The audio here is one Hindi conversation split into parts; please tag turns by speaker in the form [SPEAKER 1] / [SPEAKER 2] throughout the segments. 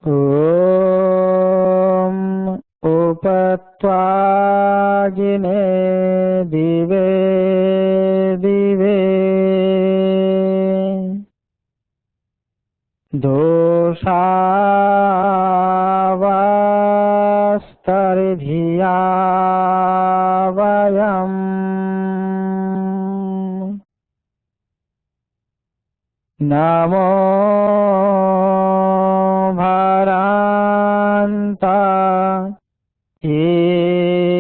[SPEAKER 1] ॐ उपत्वागिने दिवे दिवे दोषावस्तर्धिया वयम् नमो भरान्ता हेमसि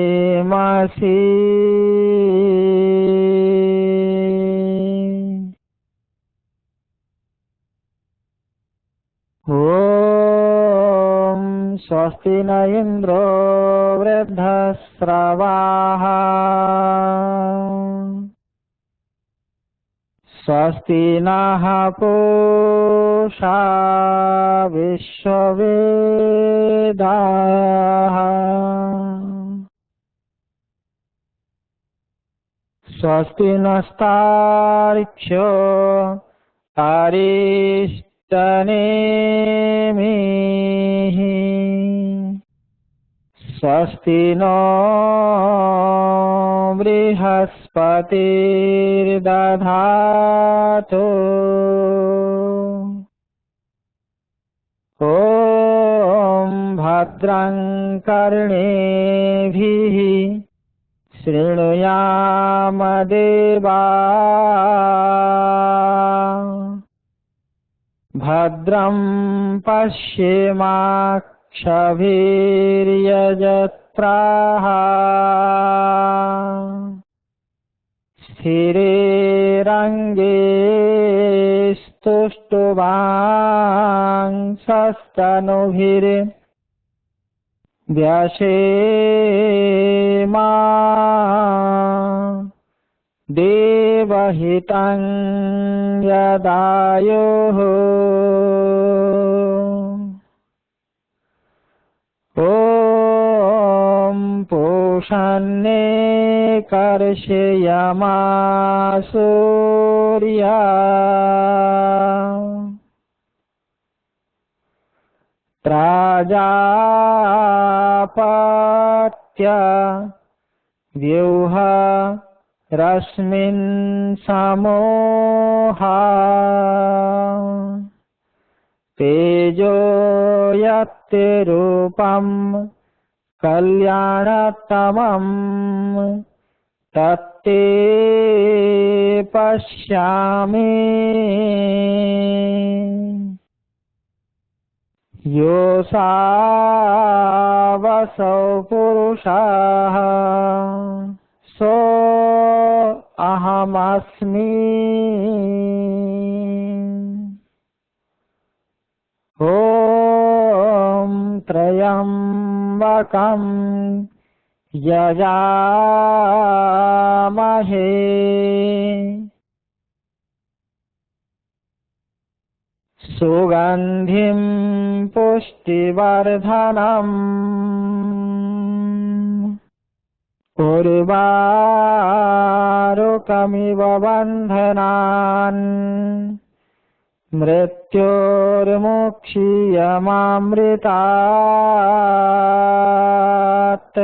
[SPEAKER 1] ॐ स्वस्ति न इन्द्रो वृद्धश्रवाः स्वस्ति नः पूषा विश्ववेदाः स्वस्ति नस्तार्क्ष्यो अरिष्टनेमिः स्वस्ति नो बृहस्पतिर्दधातु ॐ भद्रं कर्णेभिः शृणुयाम देवाः भद्रं पश्येमाक्षभिर्यजत्राः स्थिरैरङ्गैस्तुष्टुवांसस्तनूभिर्व्यसेमा देवहितं यदायुः ॐ पूषन्ने कर्षयमासूर्या प्राजापत्य व्यूह रश्मिन् समूहा तेजो यत्ते रूपं कल्याणतमं तत्ते पश्यामि योऽसावसौ पुरुषः सो अहमस्मि ॐ त्र्यम्बकं यजामहे सुगन्धिं पुष्टिवर्धनम् उर्वारुकमिव बन्धनान् मृत्योर्मुक्षीयमामृतात्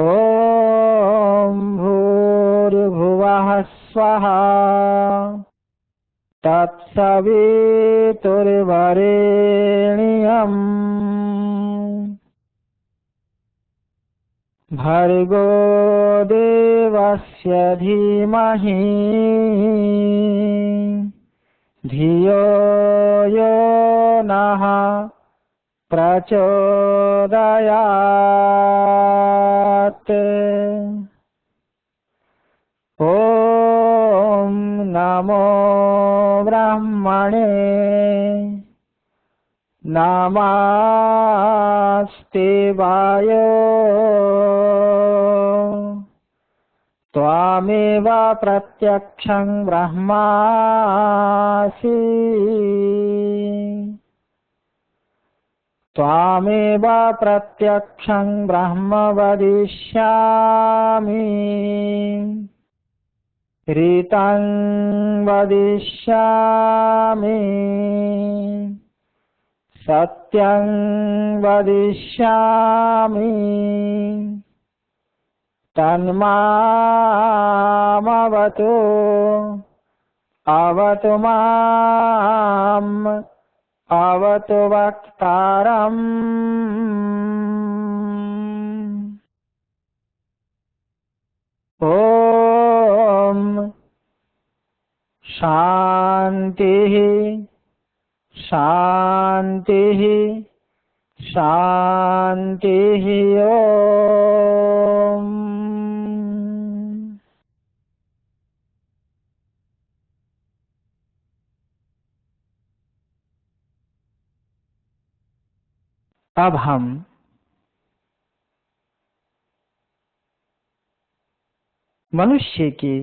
[SPEAKER 1] ॐ भूर्भुवः स्वः तत्सवितुर्वरेण्यम् भर्गो देवस्य धीमहि धियो यो नः प्रचोदयात् ॐ नमो ब्रह्मणे नमस्ते वायो त्वामेव प्रत्यक्षं ब्रह्मासि त्वामेव प्रत्यक्षं ब्रह्म वदिष्यामि ऋतं वदिष्यामि सत्यं वदिष्यामि तन्मामवतु अवतु माम् अवतु वक्तारम्। ॐ शान्तिः शान्तिः शान्तिः। ॐ अब हम मनुष्य के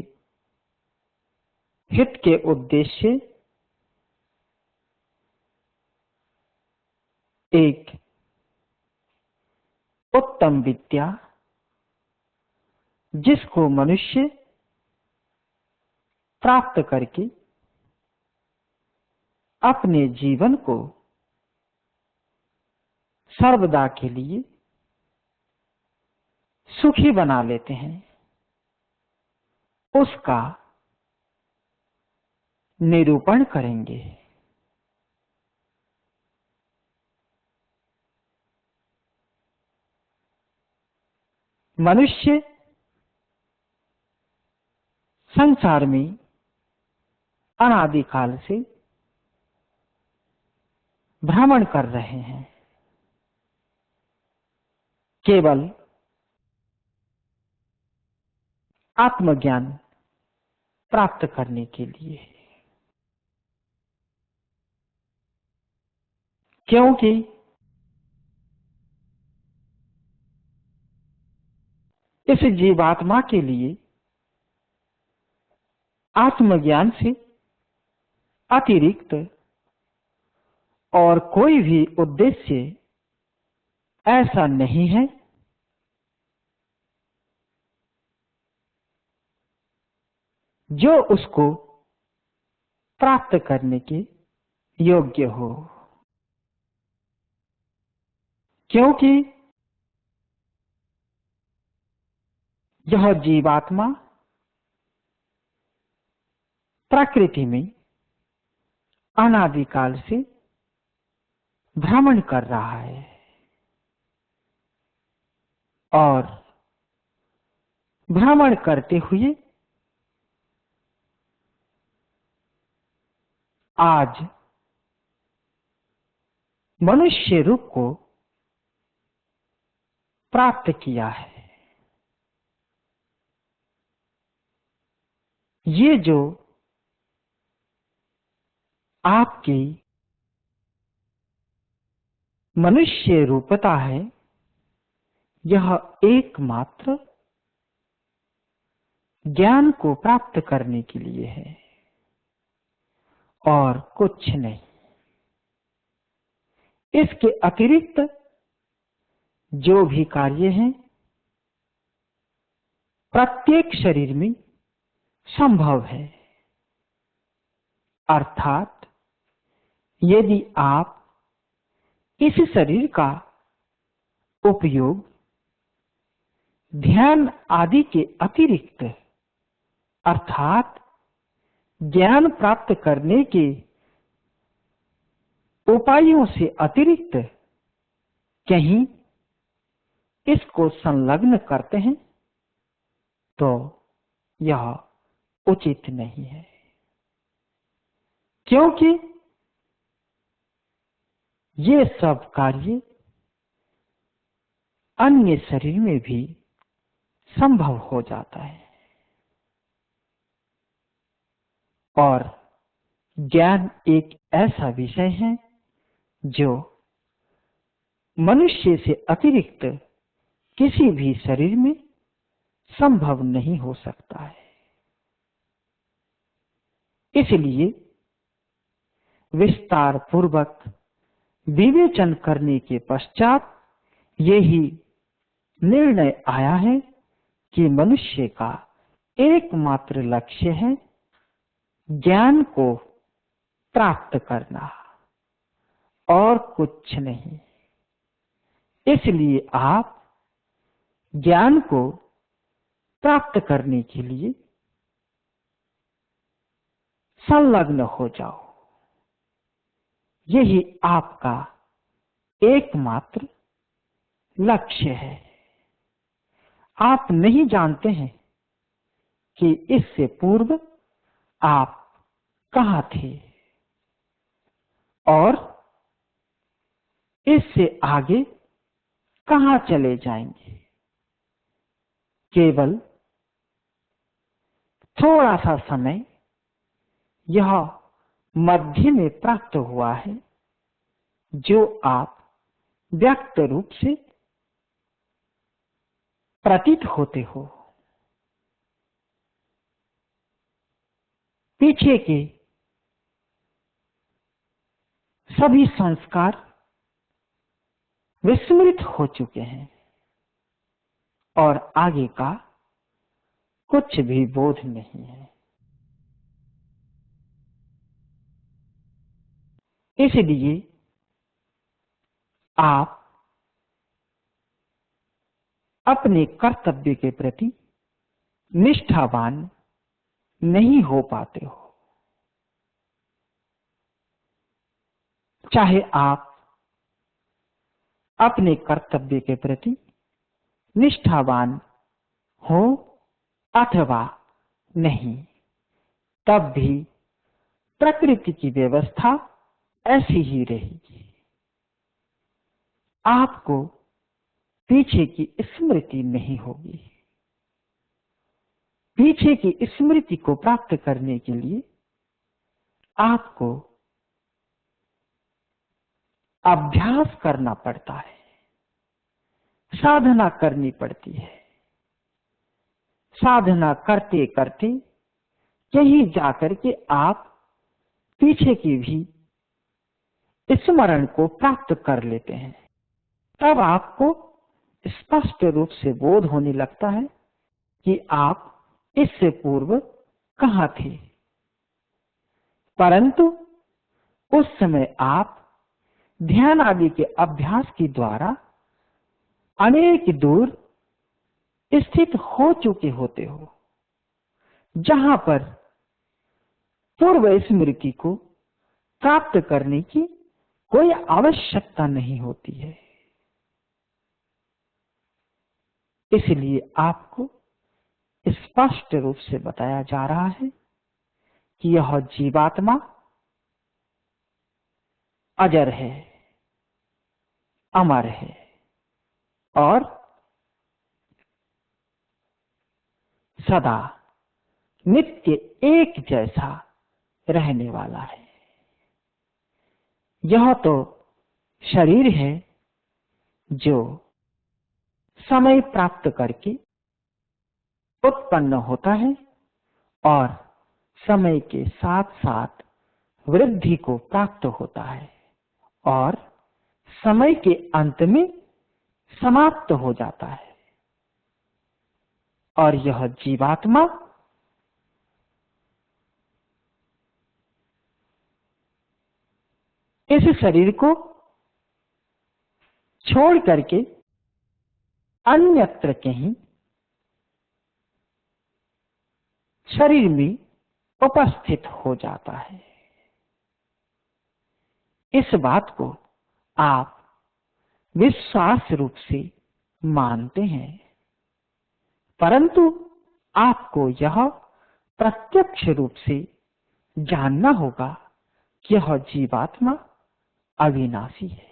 [SPEAKER 1] हित के उद्देश्य एक उत्तम विद्या जिसको मनुष्य प्राप्त करके अपने जीवन को सर्वदा के लिए सुखी बना लेते हैं, उसका निरूपण करेंगे। मनुष्य संसार में अनादिकाल से भ्रमण कर रहे हैं, केवल आत्मज्ञान प्राप्त करने के लिए, क्योंकि इस जीवात्मा के लिए आत्मज्ञान से अतिरिक्त और कोई भी उद्देश्य ऐसा नहीं है जो उसको प्राप्त करने के योग्य हो, क्योंकि यह जीवात्मा प्रकृति में अनादिकाल से भ्रमण कर रहा है और भ्रमण करते हुए आज मनुष्य रूप को प्राप्त किया है। ये जो आपकी मनुष्य रूपता है, यह एकमात्र ज्ञान को प्राप्त करने के लिए है और कुछ नहीं। इसके अतिरिक्त जो भी कार्य हैं प्रत्येक शरीर में संभव है, अर्थात यदि आप इस शरीर का उपयोग ध्यान आदि के अतिरिक्त अर्थात ज्ञान प्राप्त करने के उपायों से अतिरिक्त कहीं इसको संलग्न करते हैं तो यह उचित नहीं है, क्योंकि ये सब कार्य अन्य शरीर में भी संभव हो जाता है और ज्ञान एक ऐसा विषय है जो मनुष्य से अतिरिक्त किसी भी शरीर में संभव नहीं हो सकता है। इसलिए विस्तार पूर्वक विवेचन करने के पश्चात यही निर्णय आया है कि मनुष्य का एकमात्र लक्ष्य है ज्ञान को प्राप्त करना और कुछ नहीं। इसलिए आप ज्ञान को प्राप्त करने के लिए संलग्न हो जाओ। यही आपका एकमात्र लक्ष्य है। आप नहीं जानते हैं कि इससे पूर्व आप कहाँ थे और इससे आगे कहाँ चले जाएंगे। केवल थोड़ा सा समय यह मध्य में प्राप्त हुआ है जो आप व्यक्त रूप से प्रतीत होते हो। पीछे के सभी संस्कार विस्मृत हो चुके हैं और आगे का कुछ भी बोध नहीं है। इसलिए आप अपने कर्तव्य के प्रति निष्ठावान नहीं हो पाते हो। चाहे आप अपने कर्तव्य के प्रति निष्ठावान हो अथवा नहीं, तब भी प्रकृति की व्यवस्था ऐसी ही रहेगी। आपको पीछे की स्मृति नहीं होगी। पीछे की स्मृति को प्राप्त करने के लिए आपको अभ्यास करना पड़ता है, साधना करनी पड़ती है। साधना करते करते कहीं जाकर के आप पीछे की भी स्मरण को प्राप्त कर लेते हैं। तब आपको स्पष्ट रूप से बोध होने लगता है कि आप इससे पूर्व कहाँ थे। परंतु उस समय आप ध्यान आदि के अभ्यास के द्वारा अनेक दूर स्थित हो चुके होते हो, जहां पर पूर्व स्मृति को प्राप्त करने की कोई आवश्यकता नहीं होती है। इसलिए आपको स्पष्ट रूप से बताया जा रहा है कि यह जीवात्मा अजर है, अमर है और सदा नित्य एक जैसा रहने वाला है। यह तो शरीर है जो समय प्राप्त करके उत्पन्न होता है और समय के साथ साथ वृद्धि को प्राप्त होता है और समय के अंत में समाप्त हो जाता है। और यह जीवात्मा इस शरीर को छोड़ करके अन्यत्र कहीं शरीर में उपस्थित हो जाता है। इस बात को आप विश्वास रूप से मानते हैं, परंतु आपको यह प्रत्यक्ष रूप से जानना होगा कि यह जीवात्मा अविनाशी है।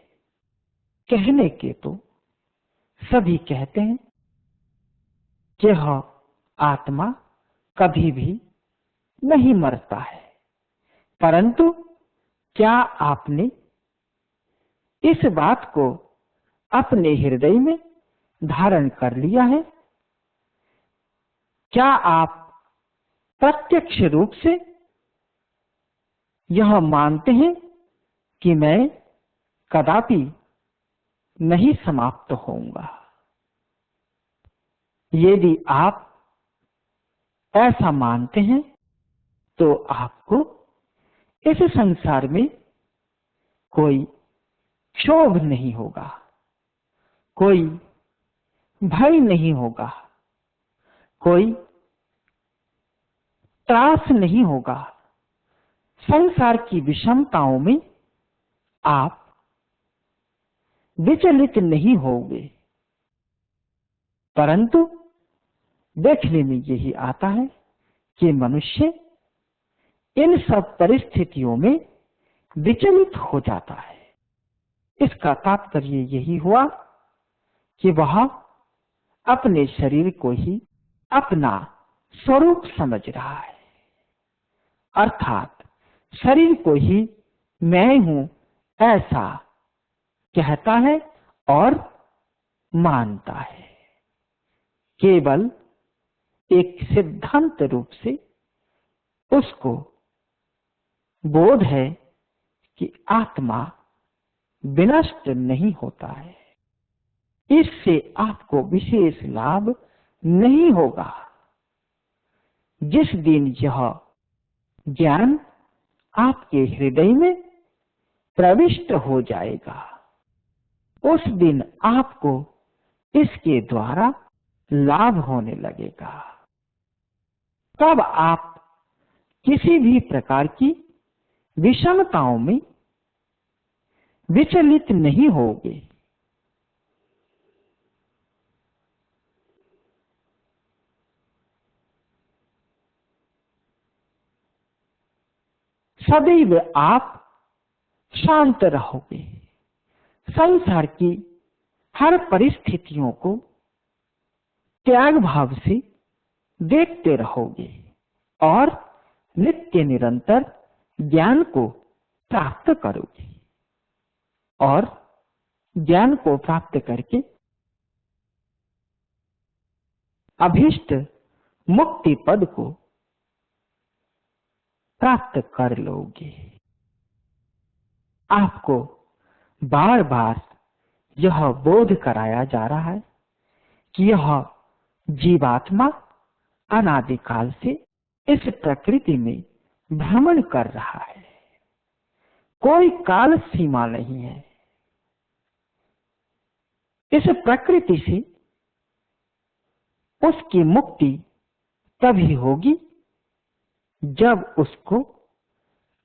[SPEAKER 1] कहने के तो सभी कहते हैं कि यह आत्मा कभी भी नहीं मरता है, परंतु क्या आपने इस बात को अपने हृदय में धारण कर लिया है? क्या आप प्रत्यक्ष रूप से यह मानते हैं कि मैं कदापि नहीं समाप्त होऊंगा? यदि आप ऐसा मानते हैं तो आपको इस संसार में कोई क्षोभ नहीं होगा, कोई भय नहीं होगा, कोई त्रास नहीं होगा। संसार की विषमताओं में आप विचलित नहीं होंगे। परंतु देखने में यही आता है कि मनुष्य इन सब परिस्थितियों में विचलित हो जाता है। इसका तात्पर्य यही हुआ कि वह अपने शरीर को ही अपना स्वरूप समझ रहा है, अर्थात शरीर को ही मैं हूं ऐसा कहता है और मानता है। केवल एक सिद्धांत रूप से उसको बोध है कि आत्मा विनष्ट नहीं होता है, इससे आपको विशेष लाभ नहीं होगा। जिस दिन यह ज्ञान आपके हृदय में प्रविष्ट हो जाएगा, उस दिन आपको इसके द्वारा लाभ होने लगेगा। तब आप किसी भी प्रकार की विषमताओं में विचलित नहीं होगे। सदैव आप शांत रहोगे। संसार की हर परिस्थितियों को त्याग भाव से देखते रहोगे और नित्य निरंतर ज्ञान को प्राप्त करोगे और ज्ञान को प्राप्त करके अभीष्ट मुक्ति पद को प्राप्त कर लोगे। आपको बार बार यह बोध कराया जा रहा है कि यह जीवात्मा अनादिकाल से इस प्रकृति में भ्रमण कर रहा है। कोई काल सीमा नहीं है। इस प्रकृति से उसकी मुक्ति तभी होगी जब उसको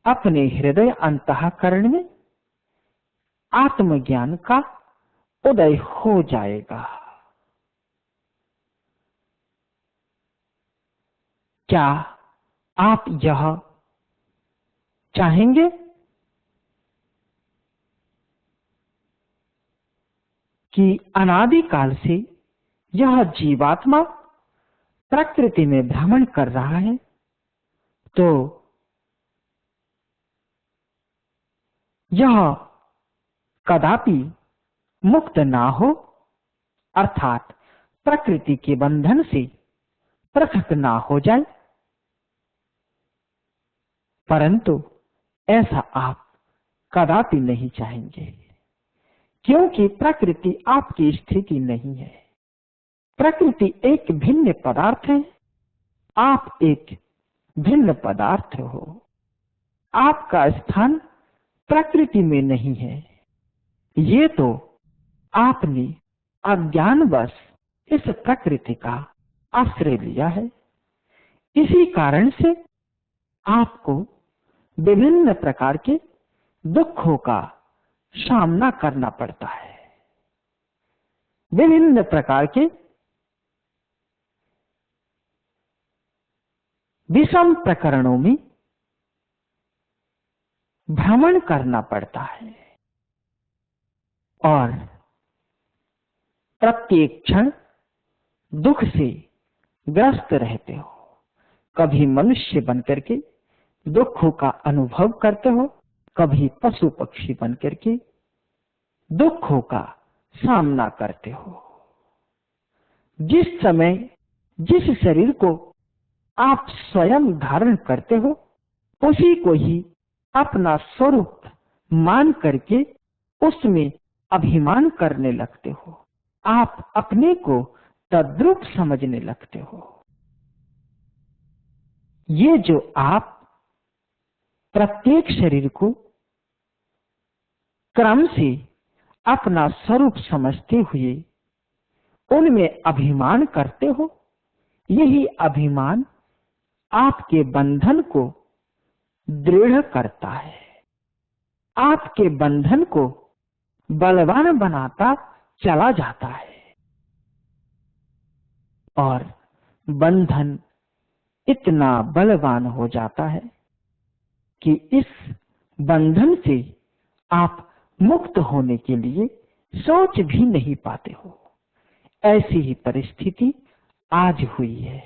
[SPEAKER 1] अपने हृदय अंतःकरण में आत्मज्ञान का उदय हो जाएगा। क्या आप यह चाहेंगे कि अनादिकाल से यह जीवात्मा प्रकृति में भ्रमण कर रहा है, तो यह कदापि मुक्त ना हो, अर्थात प्रकृति के बंधन से पृथक ना हो जाए? परंतु ऐसा आप कदापि नहीं चाहेंगे, क्योंकि प्रकृति आपकी स्थिति नहीं है। प्रकृति एक भिन्न पदार्थ है, आप एक भिन्न पदार्थ हो। आपका स्थान प्रकृति में नहीं है। ये तो आपने अज्ञानवश इस प्रकृति का आश्रय लिया है। इसी कारण से आपको विभिन्न प्रकार के दुखों का सामना करना पड़ता है। विभिन्न प्रकार के विषम प्रकरणों में भ्रमण करना पड़ता है और प्रत्येक क्षण दुख से ग्रस्त रहते हो। कभी मनुष्य बनकर के दुखों का अनुभव करते हो, कभी पशु पक्षी बनकर के दुखों का सामना करते हो। जिस समय जिस शरीर को आप स्वयं धारण करते हो, उसी को ही अपना स्वरूप मान करके उसमें अभिमान करने लगते हो। आप अपने को तद्रूप समझने लगते हो। ये जो आप प्रत्येक शरीर को क्रम से अपना स्वरूप समझते हुए उनमें अभिमान करते हो, यही अभिमान आपके बंधन को दृढ़ करता है, आपके बंधन को बलवान बनाता चला जाता है और बंधन इतना बलवान हो जाता है कि इस बंधन से आप मुक्त होने के लिए सोच भी नहीं पाते हो। ऐसी ही परिस्थिति आज हुई है।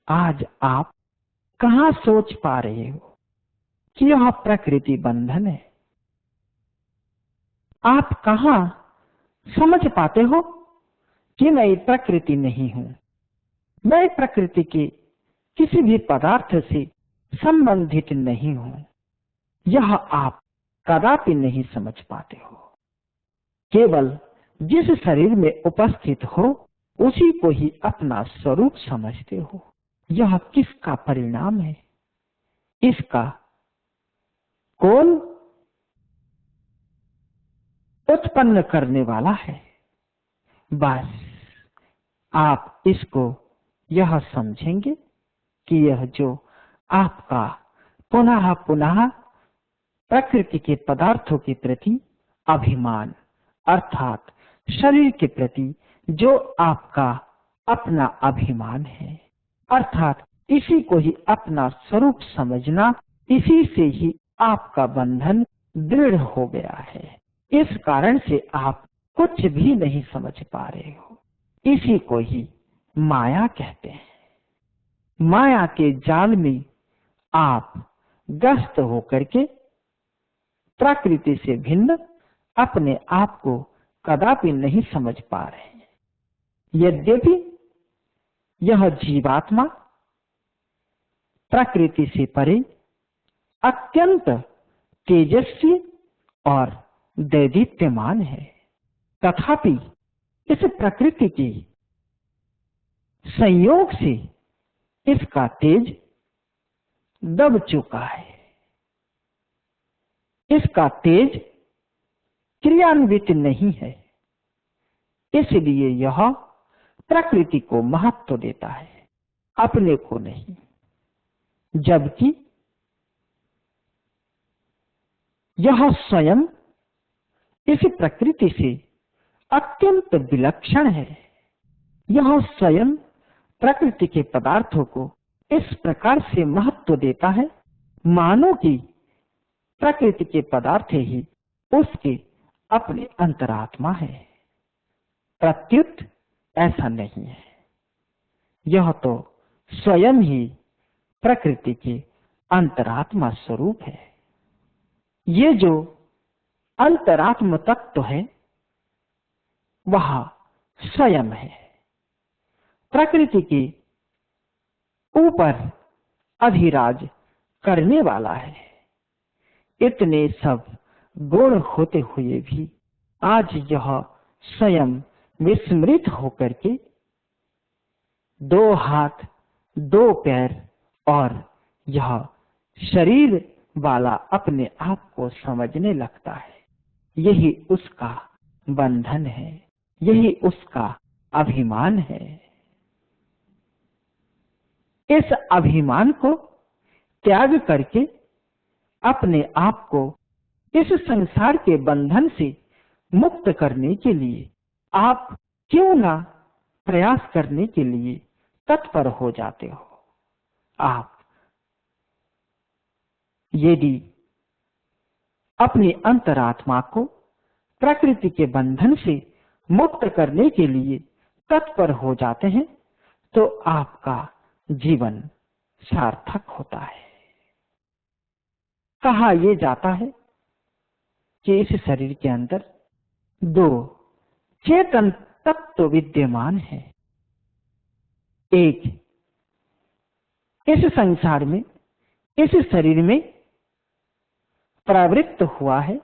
[SPEAKER 1] आज आप कहां सोच पा रहे हो कि यह प्रकृति बंधन है? आप कहां समझ पाते हो कि मैं प्रकृति नहीं हूं, मैं प्रकृति के किसी भी पदार्थ से संबंधित नहीं हूं? यह आप कदापि नहीं समझ पाते हो। केवल जिस शरीर में उपस्थित हो उसी को ही अपना स्वरूप समझते हो। यह किसका परिणाम है? इसका कौन उत्पन्न करने वाला है? बस आप इसको यह समझेंगे कि यह जो आपका पुनः पुनः प्रकृति के पदार्थों के प्रति अभिमान अर्थात शरीर के प्रति जो आपका अपना अभिमान है, अर्थात इसी को ही अपना स्वरूप समझना, इसी से ही आपका बंधन दृढ़ हो गया है। इस कारण से आप कुछ भी नहीं समझ पा रहे हो। इसी को ही माया कहते हैं। माया के जाल में आप ग्रस्त होकर के प्रकृति से भिन्न अपने आप को कदापि नहीं समझ पा रहे हैं। यद्यपि यह जीवात्मा प्रकृति से परे अत्यंत तेजस्वी और दैदीप्यमान है, तथापि इस प्रकृति के संयोग से इसका तेज दब चुका है। इसका तेज क्रियान्वित नहीं है, इसलिए यह प्रकृति को महत्व देता है, अपने को नहीं। जबकि यह स्वयं इस प्रकृति से अत्यंत विलक्षण है। यह स्वयं प्रकृति के पदार्थों को इस प्रकार से महत्व देता है मानो कि प्रकृति के पदार्थ ही उसके अपने अंतरात्मा है। प्रत्युत ऐसा नहीं है। यह तो स्वयं ही प्रकृति के अंतरात्मा स्वरूप है। ये जो अंतरात्म तत्व है वह स्वयं है, प्रकृति के ऊपर अधिराज करने वाला है। इतने सब गुण होते हुए भी आज यह स्वयं विस्मृत होकर के 2 हाथ 2 पैर और यह शरीर वाला अपने आप को समझने लगता है। यही उसका बंधन है, यही उसका अभिमान है। इस अभिमान को त्याग करके अपने आप को इस संसार के बंधन से मुक्त करने के लिए आप क्यों ना प्रयास करने के लिए तत्पर हो जाते हो। आप यदि अपनी अंतरात्मा को प्रकृति के बंधन से मुक्त करने के लिए तत्पर हो जाते हैं तो आपका जीवन सार्थक होता है। कहा यह जाता है कि इस शरीर के अंदर 2 चेतन तत्व विद्यमान है। एक इस संसार में, इस शरीर में प्रवृत्त हुआ है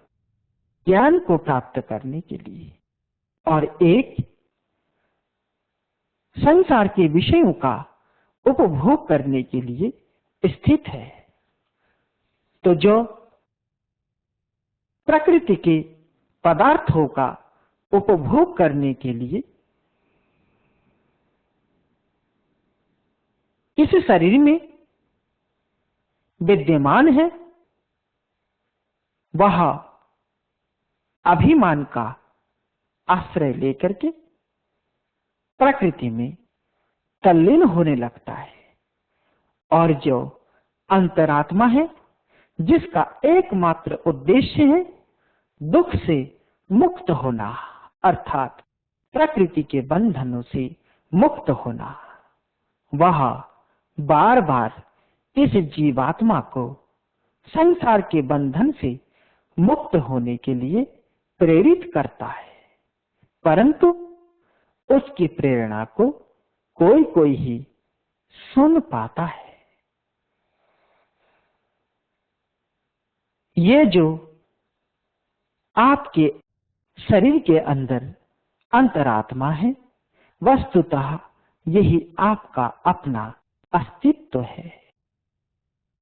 [SPEAKER 1] ज्ञान को प्राप्त करने के लिए, और एक संसार के विषयों का उपभोग करने के लिए स्थित है। तो जो प्रकृति के पदार्थों का उपभोग करने के लिए इस शरीर में विद्यमान है, वह अभिमान का आश्रय लेकर के प्रकृति में तल्लीन होने लगता है। और जो अंतरात्मा है, जिसका एकमात्र उद्देश्य है दुख से मुक्त होना, अर्थात प्रकृति के बंधनों से मुक्त होना, वह बार बार इस जीवात्मा को संसार के बंधन से मुक्त होने के लिए प्रेरित करता है, परंतु उसकी प्रेरणा को कोई कोई ही सुन पाता है। ये जो आपके शरीर के अंदर अंतरात्मा है, वस्तुतः यही आपका अपना अस्तित्व है।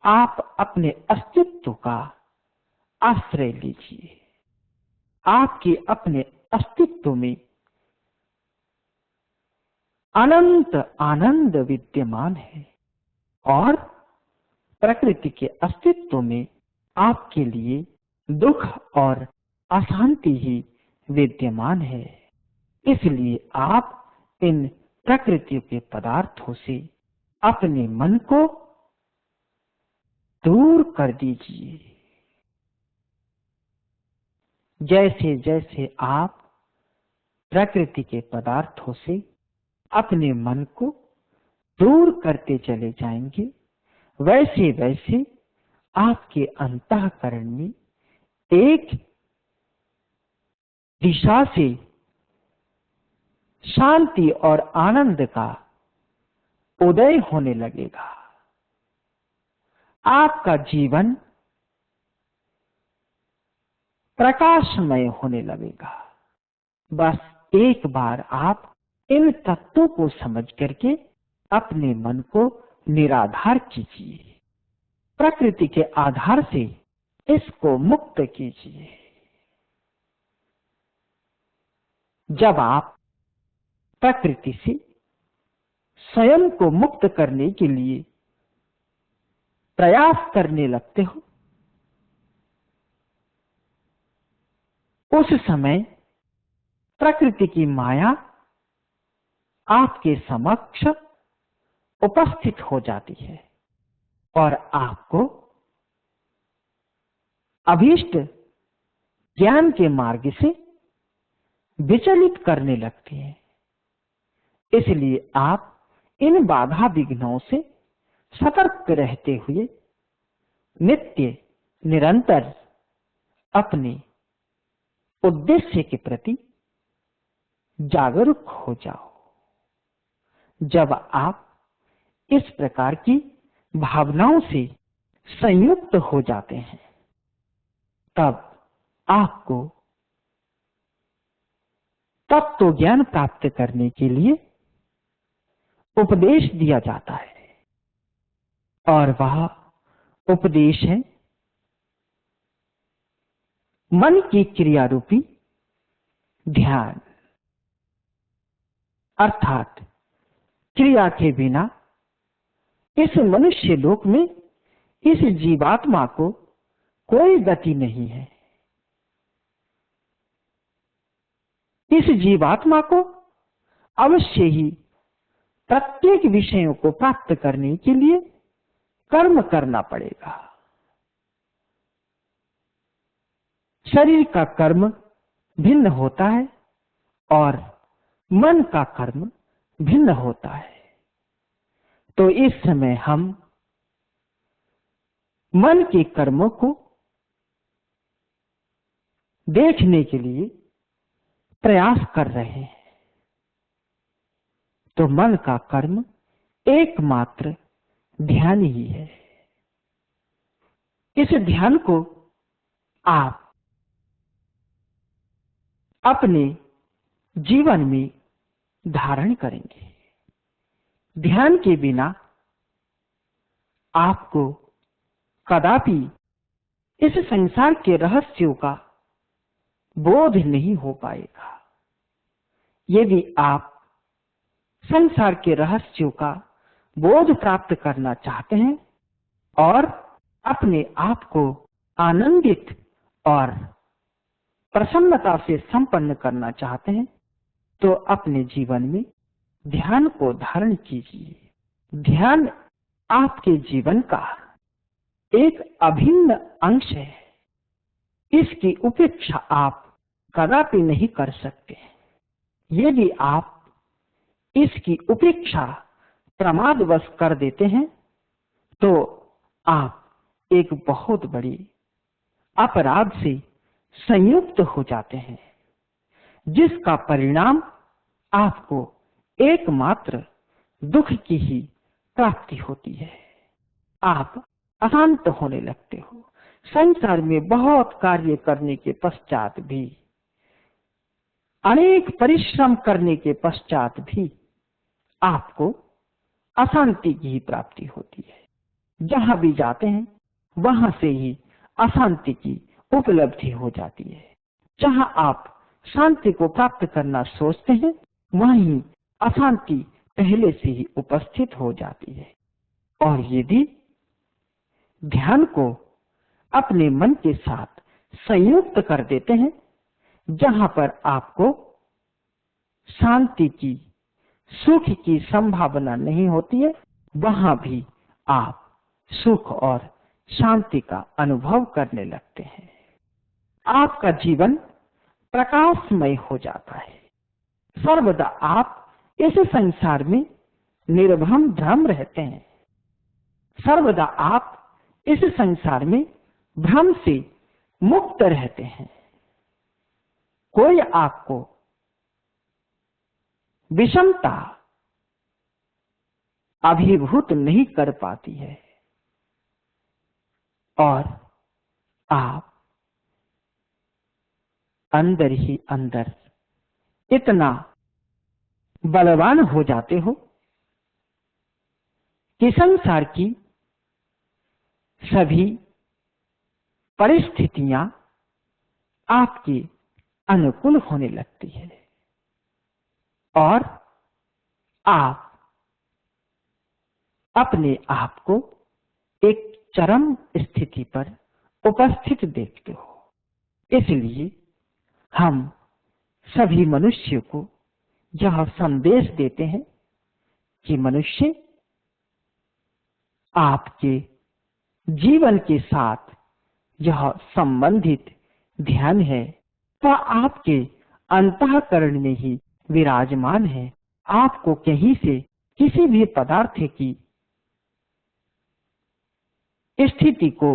[SPEAKER 1] आप अपने अस्तित्व का आश्रय लीजिए। आपके अपने अस्तित्व में अनंत आनंद विद्यमान है और प्रकृति के अस्तित्व में आपके लिए दुख और अशांति ही विद्यमान है। इसलिए आप इन प्रकृति के पदार्थों से अपने मन को दूर कर दीजिए। जैसे जैसे आप प्रकृति के पदार्थों से अपने मन को दूर करते चले जाएंगे, वैसे वैसे आपके अंतःकरण में एक दिशा से शांति और आनंद का उदय होने लगेगा। आपका जीवन प्रकाशमय होने लगेगा। बस एक बार आप इन तत्वों को समझ करके अपने मन को निराधार कीजिए, प्रकृति के आधार से इसको मुक्त कीजिए। जब आप प्रकृति से स्वयं को मुक्त करने के लिए प्रयास करने लगते हो, उस समय प्रकृति की माया आपके समक्ष उपस्थित हो जाती है और आपको अभीष्ट ज्ञान के मार्ग से विचलित करने लगती है। इसलिए आप इन बाधा विघ्नों से सतर्क रहते हुए नित्य निरंतर अपने उद्देश्य के प्रति जागरूक हो जाओ। जब आप इस प्रकार की भावनाओं से संयुक्त हो जाते हैं, तब आपको तत्व ज्ञान प्राप्त करने के लिए उपदेश दिया जाता है, और वह उपदेश है मन की क्रिया रूपी ध्यान। अर्थात क्रिया के बिना इस मनुष्य लोक में इस जीवात्मा को कोई गति नहीं है। इस जीवात्मा को अवश्य ही प्रत्येक विषयों को प्राप्त करने के लिए कर्म करना पड़ेगा। शरीर का कर्म भिन्न होता है और मन का कर्म भिन्न होता है। तो इस समय हम मन के कर्मों को देखने के लिए प्रयास कर रहे हैं। तो मन का कर्म एकमात्र ध्यान ही है। इस ध्यान को आप अपने जीवन में धारण करेंगे। ध्यान के बिना आपको कदापि इस संसार के रहस्यों का बोध नहीं हो पाएगा। यदि आप संसार के रहस्यों का बोध प्राप्त करना चाहते हैं और अपने आप को आनंदित और प्रसन्नता से संपन्न करना चाहते हैं, तो अपने जीवन में ध्यान को धारण कीजिए। ध्यान आपके जीवन का एक अभिन्न अंश है। इसकी उपेक्षा आप कदापि नहीं कर सकते। यदि आप इसकी उपेक्षा प्रमादवश कर देते हैं तो आप एक बहुत बड़ी अपराध से संयुक्त हो जाते हैं, जिसका परिणाम आपको एकमात्र दुख की ही प्राप्ति होती है। आप अशांत होने लगते हो। संसार में बहुत कार्य करने के पश्चात भी, अनेक परिश्रम करने के पश्चात भी आपको अशांति की ही प्राप्ति होती है। जहां भी जाते हैं वहां से ही अशांति की उपलब्धि हो जाती है। जहां आप शांति को प्राप्त करना सोचते हैं वहीं अशांति पहले से ही उपस्थित हो जाती है। और यदि ध्यान को अपने मन के साथ संयुक्त कर देते हैं, जहां पर आपको शांति की, सुख की संभावना नहीं होती है, वहां भी आप सुख और शांति का अनुभव करने लगते हैं। आपका जीवन प्रकाशमय हो जाता है। सर्वदा आप इस संसार में निर्भम भ्रम रहते हैं। सर्वदा आप इस संसार में भ्रम से मुक्त रहते हैं। कोई आपको विषमता अभिभूत नहीं कर पाती है और आप अंदर ही अंदर इतना बलवान हो जाते हो कि संसार की सभी परिस्थितियां आपके अनुकूल होने लगती है और आप अपने आप को एक चरम स्थिति पर उपस्थित देखते हो। इसलिए हम सभी मनुष्य को यह संदेश देते हैं कि मनुष्य, आपके जीवन के साथ यह संबंधित ध्यान है, वह आपके अंतःकरण में ही विराजमान है। आपको कहीं से किसी भी पदार्थ की स्थिति को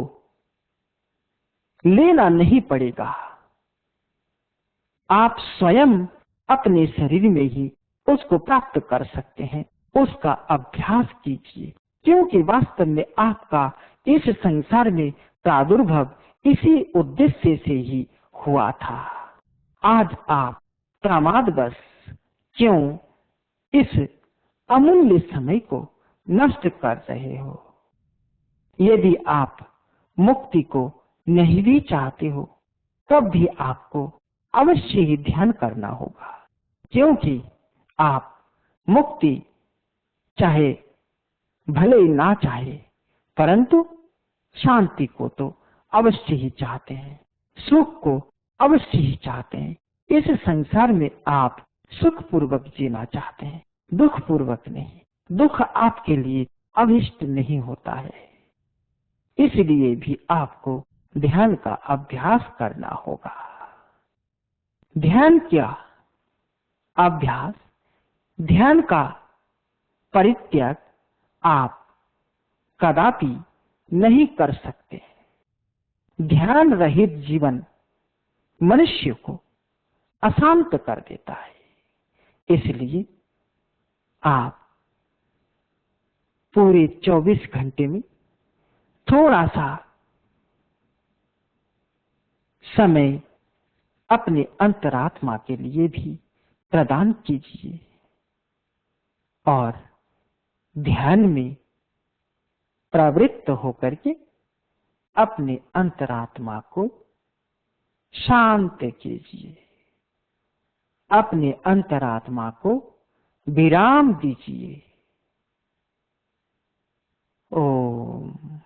[SPEAKER 1] लेना नहीं पड़ेगा। आप स्वयं अपने शरीर में ही उसको प्राप्त कर सकते हैं। उसका अभ्यास कीजिए, क्योंकि वास्तव में आपका इस संसार में प्रादुर्भाव इसी उद्देश्य से ही हुआ था। आज आप प्रमादवश क्यों इस अमूल्य समय को नष्ट कर रहे हो? यदि आप मुक्ति को नहीं भी चाहते हो, तब भी आपको अवश्य ही ध्यान करना होगा, क्योंकि आप मुक्ति चाहे भले ना चाहे, परंतु शांति को तो अवश्य ही चाहते हैं, सुख को अवश्य ही चाहते हैं। इस संसार में आप सुखपूर्वक जीना चाहते हैं, दुख पूर्वक नहीं। दुख आपके लिए अभिष्ट नहीं होता है, इसलिए भी आपको ध्यान का अभ्यास करना होगा। ध्यान क्या अभ्यास, ध्यान का परित्याग आप कदापि नहीं कर सकते। ध्यान रहित जीवन मनुष्य को अशांत कर देता है। इसलिए आप पूरे 24 घंटे में थोड़ा सा समय अपने अंतरात्मा के लिए भी प्रदान कीजिए और ध्यान में प्रवृत्त होकर के अपने अंतरात्मा को शांत कीजिए, अपने अंतरात्मा को विराम दीजिए। ओम।